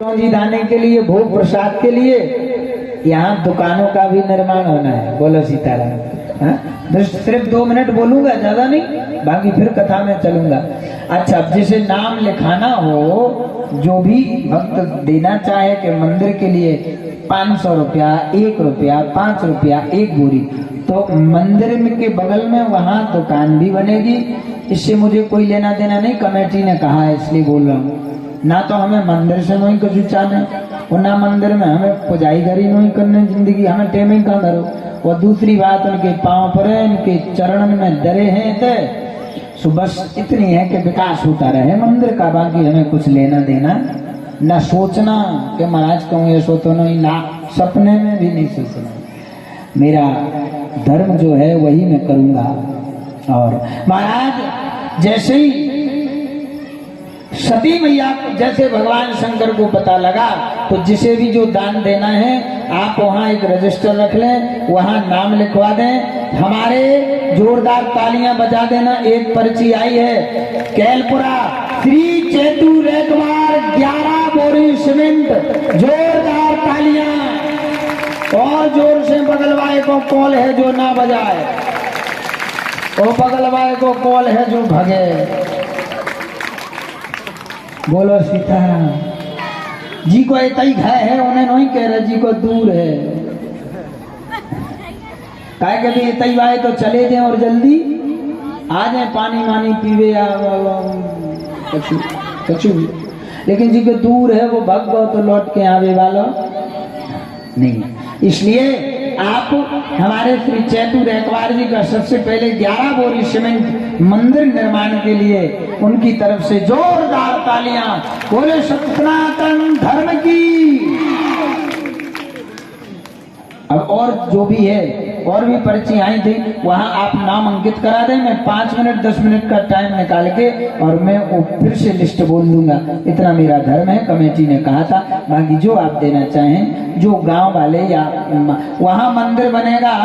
जी दाने के लिए, भोग प्रसाद के लिए यहाँ दुकानों का भी निर्माण होना है। बोलो सीताराम। सिर्फ 2 मिनट बोलूंगा, ज्यादा नहीं, बाकी फिर कथा में चलूंगा। अच्छा, जिसे नाम लिखाना हो, जो भी भक्त देना चाहे कि मंदिर के लिए 500 रुपया, 1 रुपया, 5 रुपया, 1 बोरी, तो मंदिर में के बगल में वहाँ दुकान भी बनेगी। इससे मुझे कोई लेना देना नहीं, कमेटी ने कहा है इसलिए बोल रहा हूँ। ना तो हमें मंदिर से नहीं कुछ चाहने, और ना मंदिर में हमें पुजाई घरी नहीं करने, जिंदगी हमें टेमिंग का धरो। और दूसरी बात, उनके पांव पर उनके चरणन में डरे हैं तो सो बस इतनी है कि विकास होता रहे मंदिर का, बाकी हमें कुछ लेना देना न सोचना कि महाराज कहूँ ये सो तो नहीं, ना सपने में भी नहीं सोचना। मेरा धर्म जो है वही मैं करूँगा। और महाराज जैसे ही सती मैया, जैसे भगवान शंकर को पता लगा, तो जिसे भी जो दान देना है आप वहाँ एक रजिस्टर रख लें, वहाँ नाम लिखवा दें। हमारे जोरदार तालियां बजा देना। एक पर्ची आई है, कैलपुरा श्री चेतु रेतवार 11 बोरी सीमेंट, जोरदार तालियां। और जोर से बगल वाले को कॉल है जो ना बजाए, और बगल वाले को कॉल है जो भगे। बोलो सीताराम। जी को इतई घाय है, उन्हें नहीं कह रहे, जी को दूर है। काहे के भी इतई आए तो चले जाए और जल्दी आ जाए, पानी मानी पीवे या कछु भी। लेकिन जी को दूर है, वो भग गो तो लौट के आवे वाला नहीं। इसलिए आप हमारे श्री चेतु रेतवार जी का सबसे पहले 11 बोरी सीमेंट मंदिर निर्माण के लिए उनकी तरफ से जोरदार तालियां। बोले सनातन धर्म की। अब और जो भी है, और भी पर्ची आई थी, वहां आप नाम अंकित करा दें। मैं 5 मिनट 10 मिनट का टाइम निकाल के और मैं वो फिर से लिस्ट बोल दूंगा। इतना मेरा धर्म है, कमेटी ने कहा था। बाकी जो आप देना चाहें, जो गांव वाले या वहां मंदिर बनेगा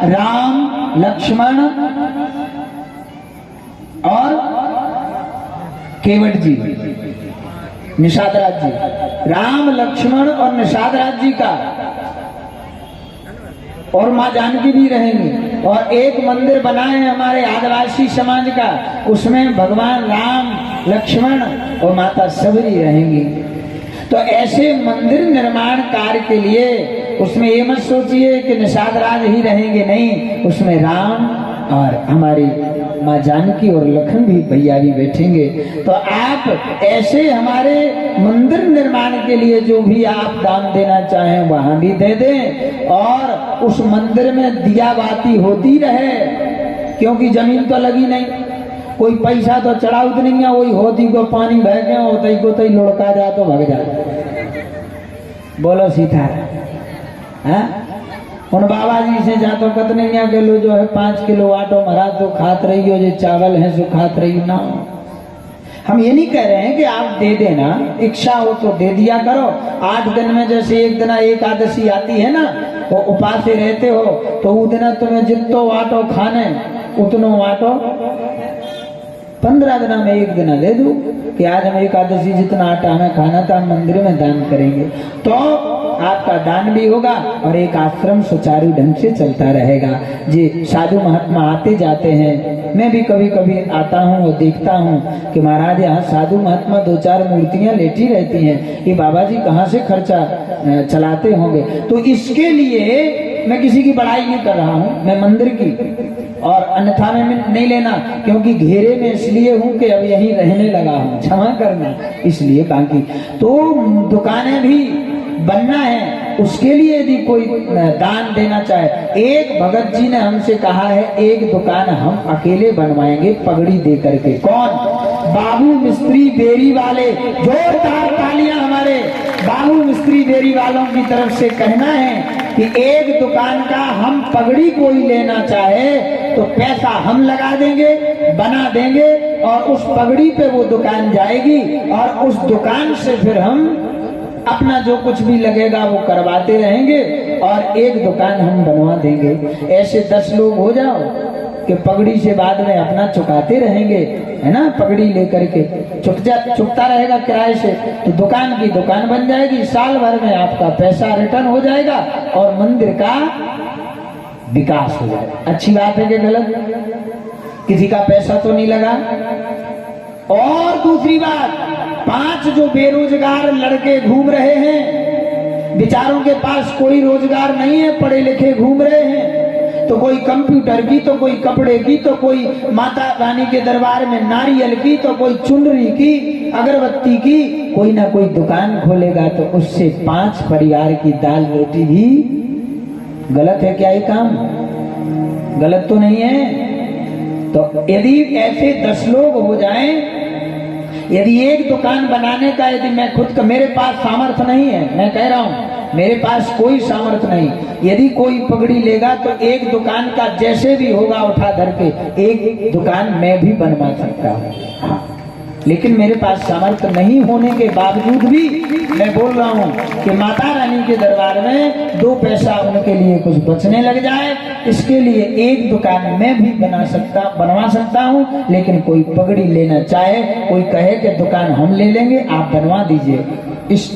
राम लक्ष्मण और केवट जी, निषाद राज जी, राम लक्ष्मण और निषाद राज जी का, और माँ जानकी भी रहेंगी। और एक मंदिर बनाए हैं हमारे आदिवासी समाज का, उसमें भगवान राम लक्ष्मण और माता सबरी रहेंगी। तो ऐसे मंदिर निर्माण कार्य के लिए उसमें ये मत सोचिए कि निषाद राज ही रहेंगे, नहीं, उसमें राम और हमारी माँ जानकी और लखन भी भैया भी बैठेंगे। तो आप ऐसे हमारे मंदिर निर्माण के लिए जो भी आप दान देना चाहें वहां भी दे दें, और उस मंदिर में दिया बाती होती रहे, क्योंकि जमीन तो लगी नहीं, कोई पैसा तो चढ़ाउत नहीं है। वही होती को पानी बह गया होता को तो लुढ़का जा तो भग जा। बोलो सीताराम। हाँ, उन बाबा जी से जातो कतनिया किलो जो है 5 किलो आटो मरा तो खात रही हो, जो चावल है सो खात रही हो ना। हम ये नहीं कह रहे हैं कि आप दे देना, इच्छा हो तो दे दिया करो। 8 दिन में जैसे एक दिन एकादशी आती है ना, वो उपास रहते हो, तो उस दिन तुम्हें जितो आटो खाने उतनो आटो 15 दिन में एक दिन दे दू कि आज हम एकादशी जितना आटा हमें खाना था हम मंदिर में दान करेंगे। तो आपका दान भी होगा और एक आश्रम सुचारू ढंग से चलता रहेगा। जी, साधु महात्मा आते जाते हैं, मैं भी कभी कभी आता हूँ और देखता हूँ कि महाराज यहाँ साधु महात्मा 2-4 मूर्तियाँ लेटी रहती हैं, ये बाबा जी कहाँ से खर्चा चलाते होंगे। तो इसके लिए मैं किसी की बड़ाई नहीं कर रहा हूँ, मैं मंदिर की और अन्यथा में नहीं लेना, क्योंकि घेरे में इसलिए हूँ कि अब यहीं रहने लगा हूँ, क्षमा करना इसलिए। बाकी तो दुकानें भी बनना है, उसके लिए यदि कोई दान देना चाहे। एक भगत जी ने हमसे कहा है, एक दुकान हम अकेले बनवाएंगे पगड़ी दे करके। कौन? बाबू मिस्त्री बेरी वाले। जोरदार तालियां हमारे बाबू मिस्त्री बेरी वालों की तरफ से कहना है कि एक दुकान का हम पगड़ी कोई लेना चाहे तो पैसा हम लगा देंगे, बना देंगे, और उस पगड़ी पे वो दुकान जाएगी, और उस दुकान से फिर हम अपना जो कुछ भी लगेगा वो करवाते रहेंगे, और एक दुकान हम बनवा देंगे। ऐसे 10 लोग हो जाओ कि पगड़ी से बाद में अपना चुकाते रहेंगे, है ना, पगड़ी लेकर के चुकता रहेगा किराए से, तो दुकान की दुकान बन जाएगी, साल भर में आपका पैसा रिटर्न हो जाएगा और मंदिर का विकास हो जाएगा। अच्छी बात है कि गलत? किसी का पैसा तो नहीं लगा। और दूसरी बात, 5 जो बेरोजगार लड़के घूम रहे हैं, बेचारों के पास कोई रोजगार नहीं है, पढ़े लिखे घूम रहे हैं, तो कोई कंप्यूटर की, तो कोई कपड़े की, तो कोई माता रानी के दरबार में नारियल की, तो कोई चुनरी की, अगरबत्ती की, कोई ना कोई दुकान खोलेगा, तो उससे 5 परिवार की दाल रोटी भी। गलत है क्या ये काम? गलत तो नहीं है। तो यदि ऐसे 10 लोग हो जाएं, यदि एक दुकान बनाने का, यदि मैं खुद का, मेरे पास सामर्थ्य नहीं है, मैं कह रहा हूं मेरे पास कोई सामर्थ्य नहीं, यदि कोई पगड़ी लेगा तो एक दुकान का जैसे भी होगा उठा धर के एक दुकान मैं भी बनवा सकता हूँ। हाँ, लेकिन मेरे पास सामर्थ्य नहीं होने के बावजूद भी मैं बोल रहा हूँ कि माता रानी के दरबार में 2 पैसा उनके लिए कुछ बचने लग जाए, इसके लिए एक दुकान मैं भी बनवा सकता हूँ। लेकिन कोई पगड़ी लेना चाहे, कोई कहे कि दुकान हम ले लेंगे, आप बनवा दीजिए, इस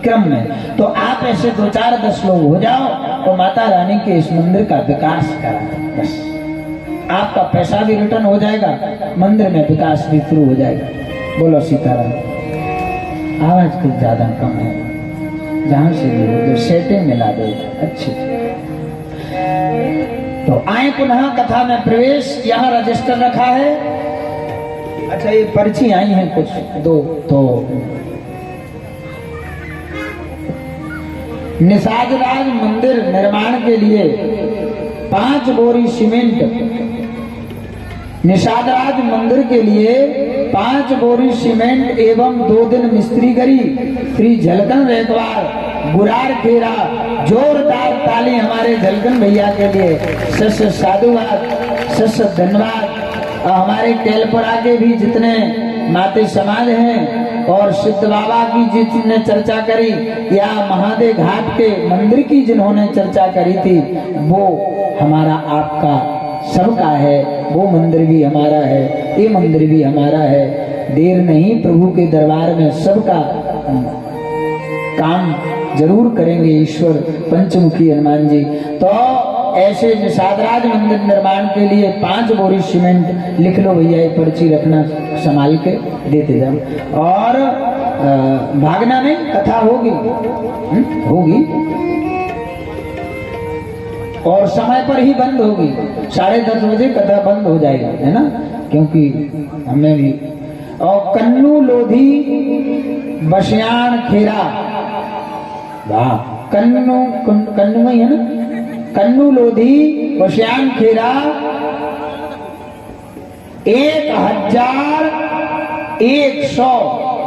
क्रम में तो आप ऐसे 2-4-10 लोग हो जाओ तो माता रानी के इस मंदिर का विकास करा, बस आपका पैसा भी रिटर्न हो जाएगा, मंदिर में विकास भी शुरू हो जाएगा। बोलो सीताराम। आवाज कुछ ज्यादा कम है, जहां से भी हो तो सेटिंग मिला दो अच्छी। तो आए पुनः कथा में प्रवेश। यहाँ रजिस्टर रखा है। अच्छा, ये पर्ची आई है कुछ 2 तो निषादराज मंदिर निर्माण के लिए 5 बोरी सीमेंट, निषादराज मंदिर के लिए 5 बोरी सीमेंट एवं 2 दिन मिस्त्रीगरी, श्री झलकन रेखवार गुरार खेरा। जोरदार ताली हमारे झलकन भैया के लिए। सस साधुवाद, सस धन्यवाद। हमारे केलपुरा के भी जितने माते समाज हैं और सिद्ध बाबा की जिसने चर्चा करी, या महादेव घाट के मंदिर की जिन्होंने चर्चा करी थी, वो हमारा आपका सबका है। वो मंदिर भी हमारा है, ये मंदिर भी हमारा है। देर नहीं, प्रभु के दरबार में सबका काम जरूर करेंगे ईश्वर पंचमुखी हनुमान जी। तो ऐसे निषादराज मंदिर निर्माण के लिए 5 बोरी सीमेंट लिख लो भैया, ये पर्ची रखना, संभाल के देते जाओ। और भागना नहीं, कथा होगी होगी और समय पर ही बंद होगी। 10:30 बजे कथा बंद हो जाएगा, है ना, क्योंकि हमें भी। और कन्नू लोधी बसियान खेरा, वाह, कन्नू में है ना, कन्नू लोधी बसियान खेरा 1100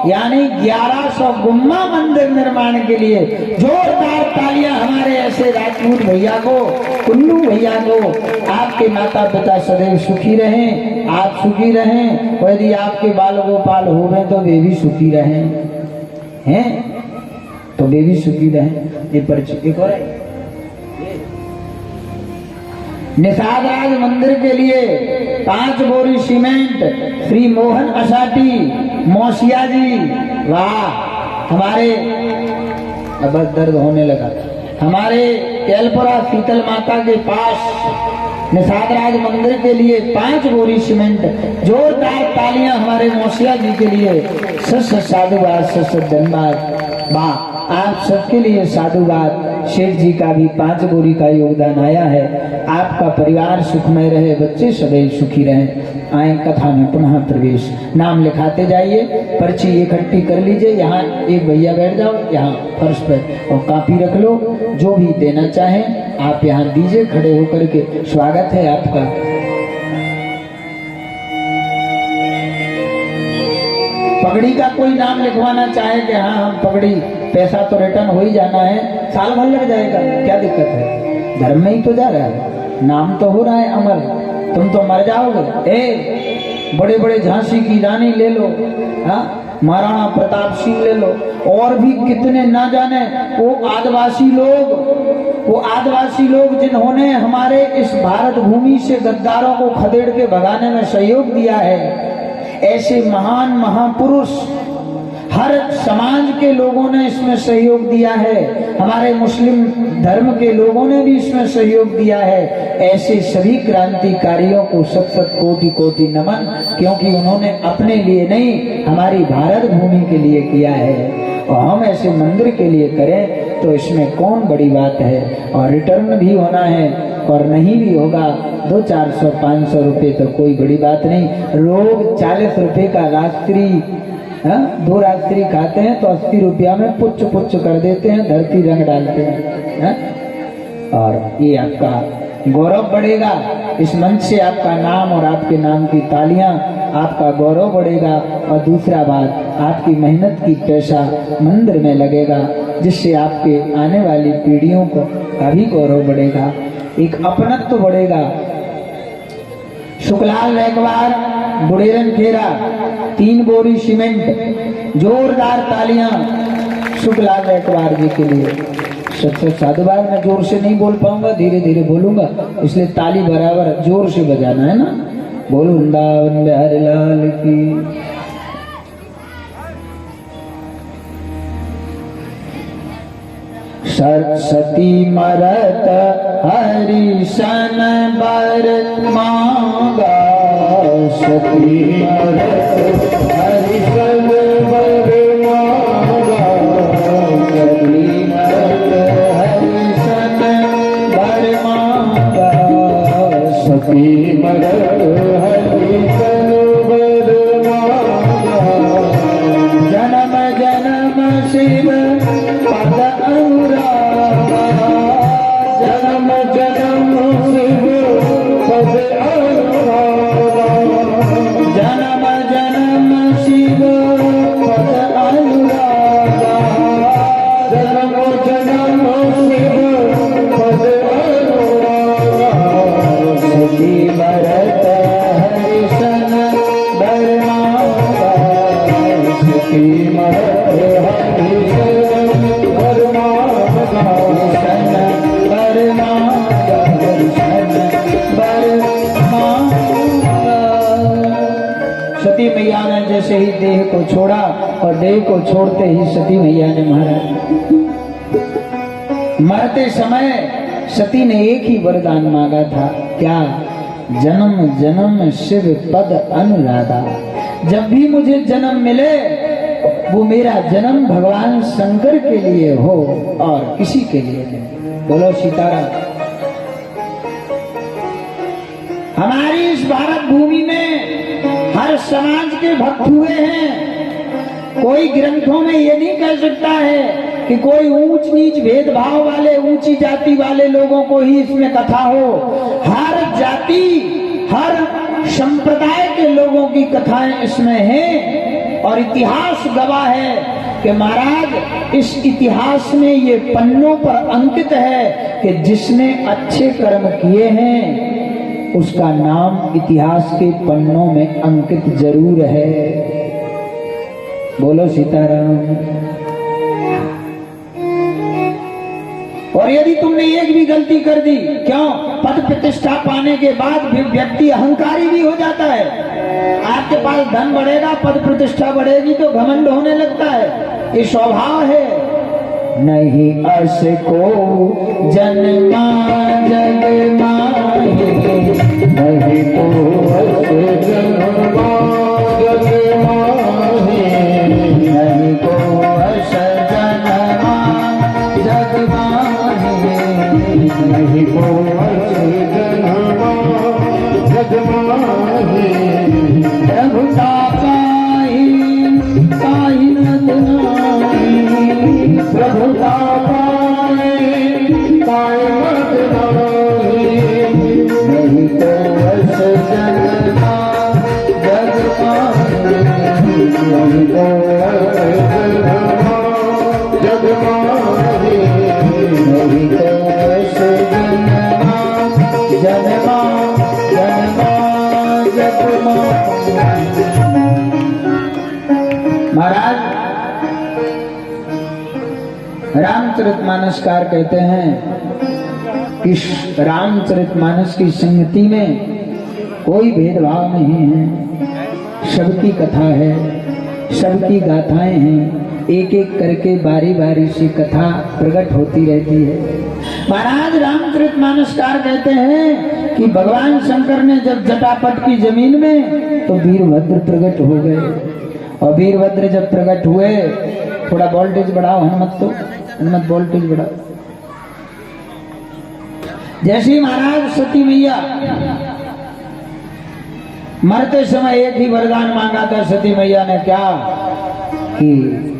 यानी 1100 गुम्मा मंदिर निर्माण के लिए जोरदार तालियां हमारे ऐसे राजपूत भैया को, कुन्नू भैया को। आपके माता पिता सदैव सुखी रहें, आप सुखी रहें, और यदि आपके बाल गोपाल हो गए तो वे भी सुखी रहें, हैं तो वे भी सुखी रहें। ये परिचय एक और है। निषादराज मंदिर के लिए 5 बोरी सीमेंट, श्री मोहन असाटी मौसिया जी, वाह, हमारे अब दर्द होने लगा, हमारे केलपुरा शीतल माता के पास निषादराज मंदिर के लिए 5 बोरी सीमेंट। जोरदार तालियां हमारे मौसिया जी के लिए। सस साधुवाद, सस धन्यवाद, वाह, आप सबके लिए साधुवाद। शेठ जी का भी 5 बोरी का योगदान आया है। आपका परिवार सुखमय रहे, बच्चे सदैव सुखी रहें। आए कथा में पुनः प्रवेश। नाम लिखाते जाइए, पर्ची इकट्ठी कर लीजिए। यहाँ एक भैया बैठ जाओ, यहाँ फर्श पे, और कापी रख लो। जो भी देना चाहें आप यहाँ दीजिए, खड़े होकर के। स्वागत है आपका। पगड़ी का कोई नाम लिखवाना चाहे कि हाँ हम पगड़ी, पैसा तो रिटर्न हो ही जाना है, साल भर लग जाएगा, क्या दिक्कत है, धर्म में ही तो जा रहा है, नाम तो हो रहा है अमर, तुम तो मर जाओगे। बड़े बड़े झांसी की रानी ले लो, हाँ, महाराणा प्रताप सिंह ले लो, और भी कितने ना जाने वो आदिवासी लोग जिन्होंने हमारे इस भारत भूमि से गद्दारों को खदेड़ के भगाने में सहयोग दिया है। ऐसे महान महापुरुष हर समाज के लोगों ने इसमें सहयोग दिया है, हमारे मुस्लिम धर्म के लोगों ने भी इसमें सहयोग दिया है। ऐसे सभी क्रांतिकारियों को सत सत कोटि कोटि नमन, क्योंकि उन्होंने अपने लिए नहीं हमारी भारत भूमि के लिए किया है। और हम ऐसे मंदिर के लिए करें तो इसमें कौन बड़ी बात है। और रिटर्न भी होना है, और नहीं भी होगा 200-400-500 रुपये तो कोई बड़ी बात नहीं। लोग 40 रुपये का राष्ट्रीय 2 रात्रि खाते हैं तो 80 रुपया में पुच्छ पुच्छ कर देते हैं, धरती रंग डालते हैं। और ये आपका गौरव बढ़ेगा, इस मंच से आपका नाम और आपके नाम की तालियां, आपका गौरव बढ़ेगा। और दूसरा बात, आपकी मेहनत की पैसा मंदिर में लगेगा, जिससे आपके आने वाली पीढ़ियों का भी गौरव बढ़ेगा, एक अपनत्व बढ़ेगा। शुक्लाल रैकवार, बुढ़ेरन खेरा, 3 बोरी सीमेंट, जोरदार तालियां शुक्लाल रैकवार जी के लिए। सच साधुवाद मैं जोर से नहीं बोल पाऊंगा, धीरे धीरे बोलूंगा, इसलिए ताली बराबर जोर से बजाना है ना। बोलो वृंदावन बिहारी लाल की। सरस्वती मरत हरिशन बर मांगा, सती मरत हरिशन बर मांगा, सती मरत हरिशन बर मांगा, सती मरत हरिशन बर मांगा। जन्म जन्म शिव पद अनुरागा, जन्म जन्म शिव पद अनुरागा, जन्म जन्म शिव पद अनुरागा, जन्म जन्म शिव पद अनुरागा। सती मरत हरिशन बर मांगा, सती मरत हरिशन बर मांगा, बर मांगा, बर मांगा। सती मैया ने जैसे ही देह को छोड़ा, और देह को छोड़ते ही सती मैया ने मरते समय सती ने एक ही वरदान मांगा था, क्या? जन्म जन्म शिव पद अनुरागा। जब भी मुझे जन्म मिले वो मेरा जन्म भगवान शंकर के लिए हो और किसी के लिए नहीं। बोलो सीताराम। हमारी इस भारत भूमि में हर समाज के भक्त हुए हैं। कोई ग्रंथों में ये नहीं कह सकता है कि कोई ऊंच नीच भेदभाव वाले, ऊंची जाति वाले लोगों को ही इसमें कथा हो। हर जाति, हर संप्रदाय के लोगों की कथाएं इसमें हैं। और इतिहास गवाह है कि महाराज इस इतिहास में ये पन्नों पर अंकित है कि जिसने अच्छे कर्म किए हैं उसका नाम इतिहास के पन्नों में अंकित जरूर है। बोलो सीताराम। और यदि तुमने एक भी गलती कर दी, क्यों? पद प्रतिष्ठा पाने के बाद भी व्यक्ति अहंकारी भी हो जाता है। आपके पास धन बढ़ेगा, पद प्रतिष्ठा बढ़ेगी तो घमंड होने लगता है। ये स्वभाव है। नहीं अस को जन्मा जग माही, नहीं तो अस जन्मा जग माही, नहीं को अस जन्मा जग माही, नहीं को अस जन्मा जग माही। प्रभुता पाई पाई नदनाई, प्रभुता पाई पाई नदनाई, नहीं तो अस जन्मा जग माही, नहीं तो अस जन्मा जग माही, नहीं तो अस जन्मा जन्मा जन्मा जग माही। महाराज रामचरितमानसकार कहते हैं कि रामचरितमानस की संगति में कोई भेदभाव नहीं है, सबकी कथा है, सबकी गाथाएं हैं, एक एक करके बारी बारी से कथा प्रकट होती रहती है। महाराज रामचरितमानसकार कहते हैं कि भगवान शंकर ने जब जटापट की जमीन में तो वीरभद्र प्रकट हो गए, और वीरभद्र जब प्रकट हुए, थोड़ा वोल्टेज बढ़ाओ, हनुमत वोल्टेज बढ़ाओ। जैसे महाराज सती मैया मरते समय एक ही वरदान मांगा था सती मैया ने, क्या कि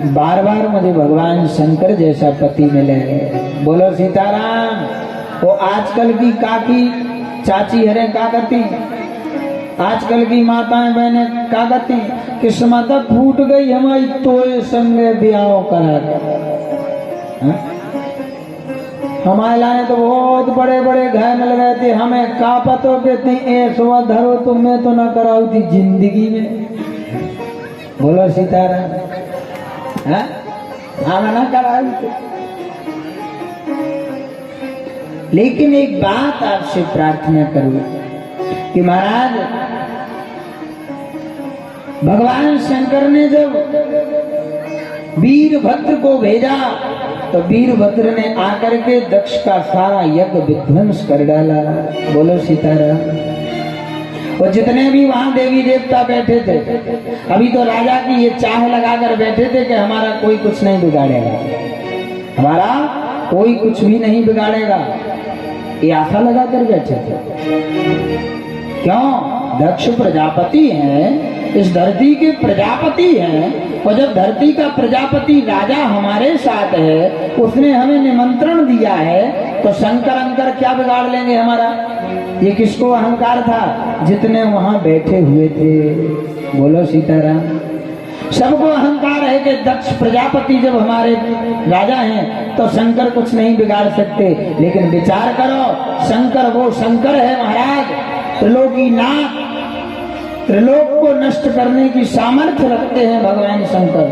बार बार मुझे भगवान शंकर जैसा पति मिले। बोलो सीताराम। वो आजकल की काकी चाची हरे क्या करती, आजकल की माताएं बहनें क्या करती, किस्मत फूट गई हमारी तोय संगे ब्याह करा के। हमारे लाए तो बहुत बड़े बड़े घर मिल गए थे, हमें का पतो कहते ऐसा धरो तो मैं तो ना कराऊ थी जिंदगी में। बोलो सीताराम। हमें ना कराऊ थी। लेकिन एक बात आपसे प्रार्थना करूं कि महाराज भगवान शंकर ने जब वीरभद्र को भेजा तो वीरभद्र ने आकर के दक्ष का सारा यज्ञ विध्वंस कर डाला। बोलो सीताराम। और जितने भी वहां देवी देवता बैठे थे, अभी तो राजा की ये चाह लगाकर बैठे थे कि हमारा कोई कुछ नहीं बिगाड़ेगा, हमारा कोई कुछ भी नहीं बिगाड़ेगा, ये आशा लगाकर बैठे थे। क्यों? दक्ष प्रजापति हैं, इस धरती के प्रजापति हैं, और जब धरती का प्रजापति राजा हमारे साथ है, उसने हमें निमंत्रण दिया है, तो शंकर अंकर क्या बिगाड़ लेंगे हमारा। ये किसको अहंकार था? जितने वहां बैठे हुए थे। बोलो सीताराम। सबको अहंकार है कि दक्ष प्रजापति जब हमारे राजा हैं तो शंकर कुछ नहीं बिगाड़ सकते। लेकिन विचार करो, शंकर वो शंकर है महाराज, त्रिलोकीनाथ, त्रिलोक को नष्ट करने की सामर्थ्य रखते हैं भगवान शंकर।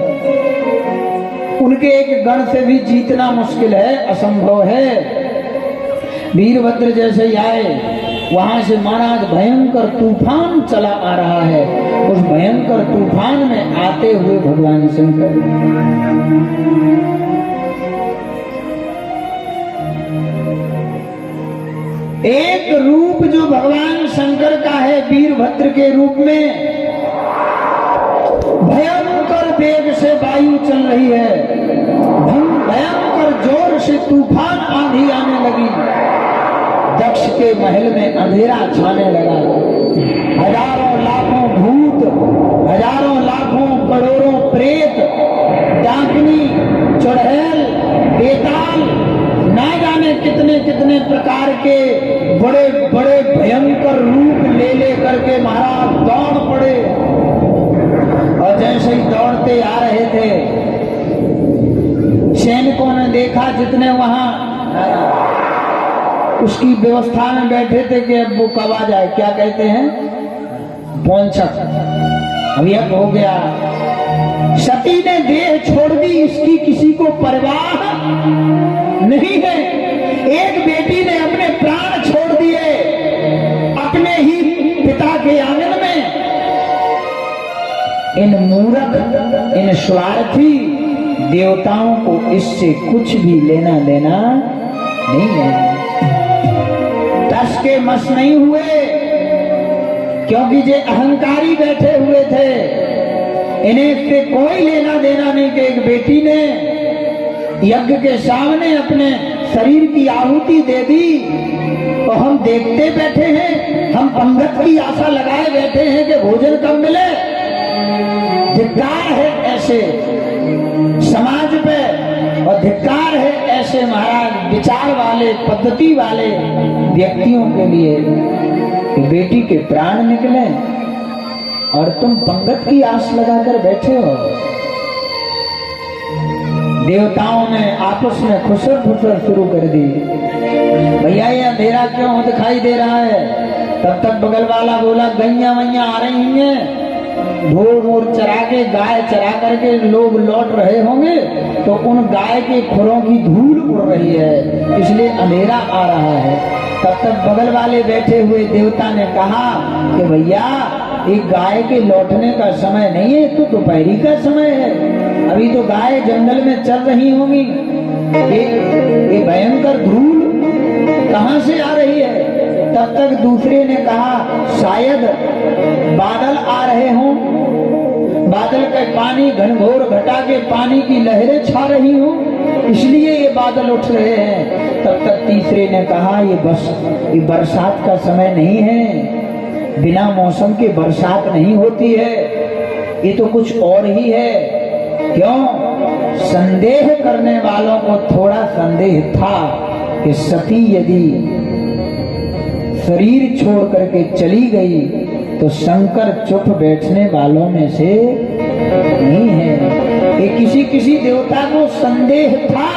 उनके एक गण से भी जीतना मुश्किल है, असंभव है। वीरभद्र जैसे ही आए, वहां से महाराज भयंकर तूफान चला आ रहा है। उस भयंकर तूफान में आते हुए भगवान शंकर एक रूप जो भगवान शंकर का है वीरभद्र के रूप में, भयंकर वेग से वायु चल रही है, भयंकर जोर से तूफान आंधी आने लगी, दक्ष के महल में अंधेरा छाने लगा। हजारों लाखों भूत, हजारों लाखों करोड़ों प्रेत, डाकनी, चुड़ैल, बेताल, ना जाने कितने कितने प्रकार के बड़े बड़े भयंकर रूप ले ले करके महाराज दौड़ पड़े। और जैसे ही दौड़ते आ रहे थे, सैनिकों ने देखा जितने वहां उसकी व्यवस्था में बैठे थे कि अब वो कब आ जाए, क्या कहते हैं, पौंचक, अब यह हो गया। सती ने देह छोड़ दी, इसकी किसी को परवाह नहीं है। एक बेटी ने अपने प्राण छोड़ दिए अपने ही पिता के आंगन में। इन मूर्ख, इन स्वार्थी देवताओं को इससे कुछ भी लेना देना नहीं है। टस के मस नहीं हुए, क्योंकि जो अहंकारी बैठे हुए थे, इन्हें इससे कोई लेना देना नहीं कि एक बेटी ने यज्ञ के सामने अपने शरीर की आहुति दे दी तो हम देखते बैठे हैं, हम पंगत की आशा लगाए बैठे हैं कि भोजन कब मिले। धिक्कार है ऐसे समाज पे, और धिक्कार है ऐसे महाराज विचार वाले, पद्धति वाले व्यक्तियों के लिए कि बेटी के प्राण निकले और तुम पंगत की आस लगाकर बैठे हो। देवताओं ने आपस में खुसर फुसर शुरू कर दी। भैया ये अंधेरा क्यों दिखाई दे रहा है? तब तक बगल वाला बोला गैया मैया आ रही हैं, ढोर मोर चरा के, गाय चरा करके लोग लौट रहे होंगे तो उन गाय के खुरों की धूल उड़ रही है, इसलिए अंधेरा आ रहा है। तब तक बगल वाले बैठे हुए देवता ने कहा कि भैया एक गाय के लौटने का समय नहीं है, तो दोपहरी का समय है, अभी तो गाय जंगल में चल रही होंगी, ये भयंकर धूल कहां से आ रही है। तब तक दूसरे ने कहा शायद बादल आ रहे हों, बादल के पानी घनघोर घटा के पानी की लहरें छा रही हों, इसलिए ये बादल उठ रहे हैं। तब तक तीसरे ने कहा ये बरसात का समय नहीं है, बिना मौसम के बरसात नहीं होती है, ये तो कुछ और ही है। क्यों? संदेह करने वालों को थोड़ा संदेह था कि सती यदि शरीर छोड़ करके चली गई तो शंकर चुप बैठने वालों में से नहीं है। ये किसी देवता को संदेह था।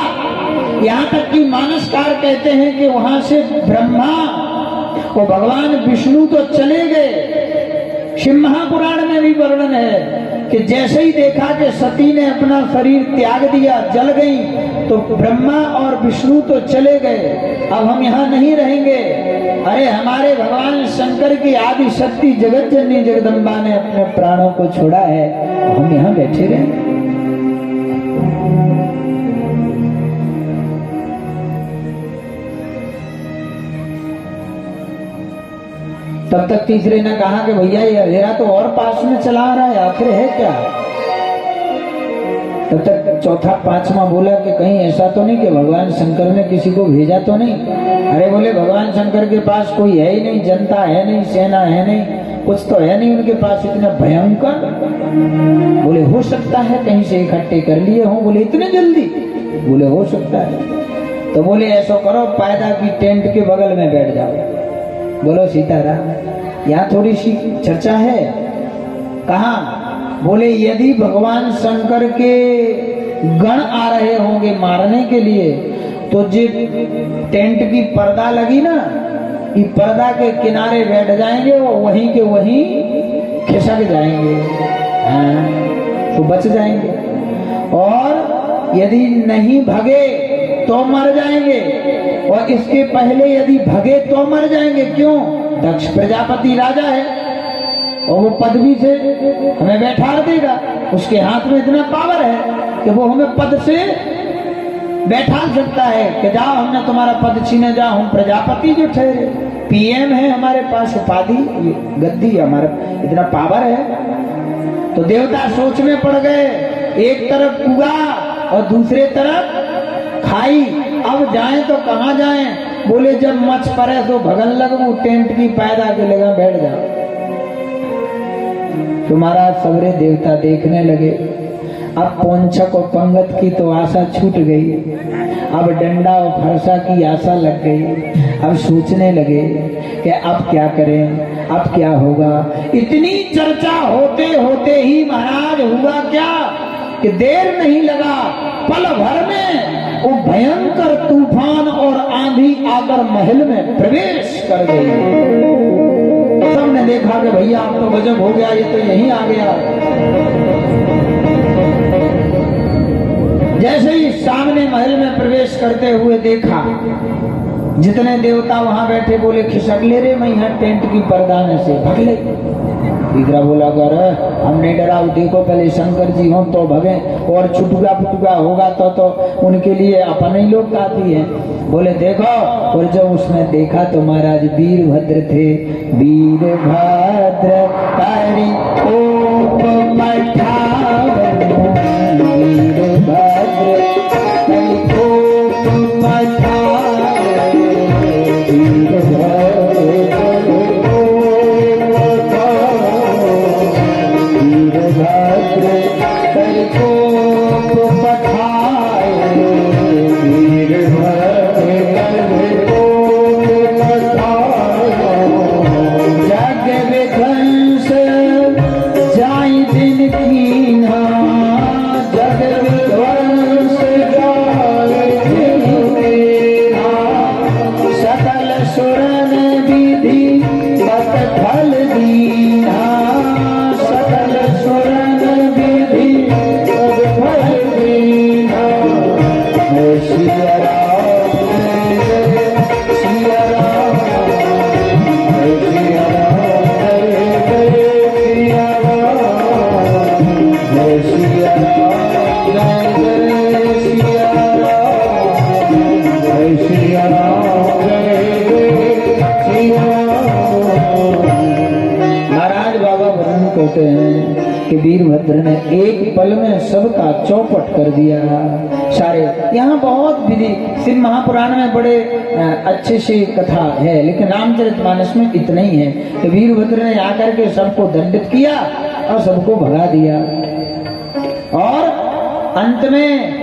यहाँ तक कि मानसकार कहते हैं कि वहां से ब्रह्मा और भगवान विष्णु तो चले गए। शिव महापुराण में भी वर्णन है कि जैसे ही देखा कि सती ने अपना शरीर त्याग दिया, जल गई, तो ब्रह्मा और विष्णु तो चले गए, अब हम यहाँ नहीं रहेंगे। अरे हमारे भगवान शंकर की आदि शक्ति जगत जननी जगदम्बा ने अपने प्राणों को छोड़ा है, हम यहाँ बैठे रहे। तब तक तीसरे ने कहा कि भैया ये अंधेरा तो और पास में चला आ रहा है, आखिर है क्या। तब तक चौथा पांचवा बोला कि कहीं ऐसा तो नहीं कि भगवान शंकर ने किसी को भेजा तो नहीं। अरे बोले भगवान शंकर के पास कोई है ही नहीं, जनता है नहीं, सेना है नहीं, कुछ तो है नहीं उनके पास इतना भयंकर। बोले हो सकता है कहीं से इकट्ठे कर लिए हों। बोले इतने जल्दी? बोले हो सकता है। तो बोले ऐसा करो, पैदा की टेंट के बगल में बैठ जाओ। बोलो सीताराम। यहाँ थोड़ी सी चर्चा है। कहा? बोले यदि भगवान शंकर के गण आ रहे होंगे मारने के लिए, तो जो टेंट की पर्दा लगी ना, ये पर्दा के किनारे बैठ जाएंगे, वो वहीं के वहीं खिसक जाएंगे, तो बच जाएंगे। और यदि नहीं भगे तो मर जाएंगे, और इसके पहले यदि भगे तो मर जाएंगे। क्यों? दक्ष प्रजापति राजा है और वो पदवी से हमें बैठा देगा, उसके हाथ में इतना पावर है कि वो हमें पद से बैठा सकता है कि जाओ हमने तुम्हारा पद छीने, जाओ हम प्रजापति जो ठहरे, पीएम है हमारे पास, उपाधि गद्दी हमारा इतना पावर है। तो देवता सोच में पड़ गए, एक तरफ कुआं और दूसरे तरफ खाई, अब जाएं तो कहां जाएं। बोले जब मच पड़े तो भगन लगू, टेंट की पैदा के लगा बैठ जाओ। तुम्हारा सवरे देवता देखने लगे, अब पोंछक और पंगत की तो आशा छूट गई, अब डंडा और फरसा की आशा लग गई। अब सोचने लगे कि अब क्या करें, अब क्या होगा। इतनी चर्चा होते होते ही महाराज हुआ क्या कि देर नहीं लगा, पल भर में वो भयंकर तूफान और आंधी आकर महल में प्रवेश कर गई। सबने देखा कि भैया अब तो गजब हो गया, ये तो यहीं आ गया। जैसे ही सामने महल में प्रवेश करते हुए देखा, जितने देवता वहां बैठे बोले खिसक ले रे, मैं यहाँ टेंट की पर्दाने से भग ले। तीसरा बोला कर हमने डरा, देखो पहले शंकर जी हो तो भगे, और छुटुका पुटुका होगा तो उनके लिए अपने ही लोग काफी है। बोले देखो, और जब उसने देखा तो महाराज वीरभद्र थे। वीरभद्र तारी ओप मठावन, वीरभद्र तारी ओप मठावन, वीरभद्र जग विध्वंस जाई दिन कीन कि वीरभद्र ने एक पल में सबका चौपट कर दिया सारे। यहाँ बहुत विधि श्री महापुराण में बड़े अच्छे से कथा है, लेकिन रामचरितमानस में इतना ही है कि वीरभद्र ने आकर के सबको दंडित किया और सबको भगा दिया और अंत में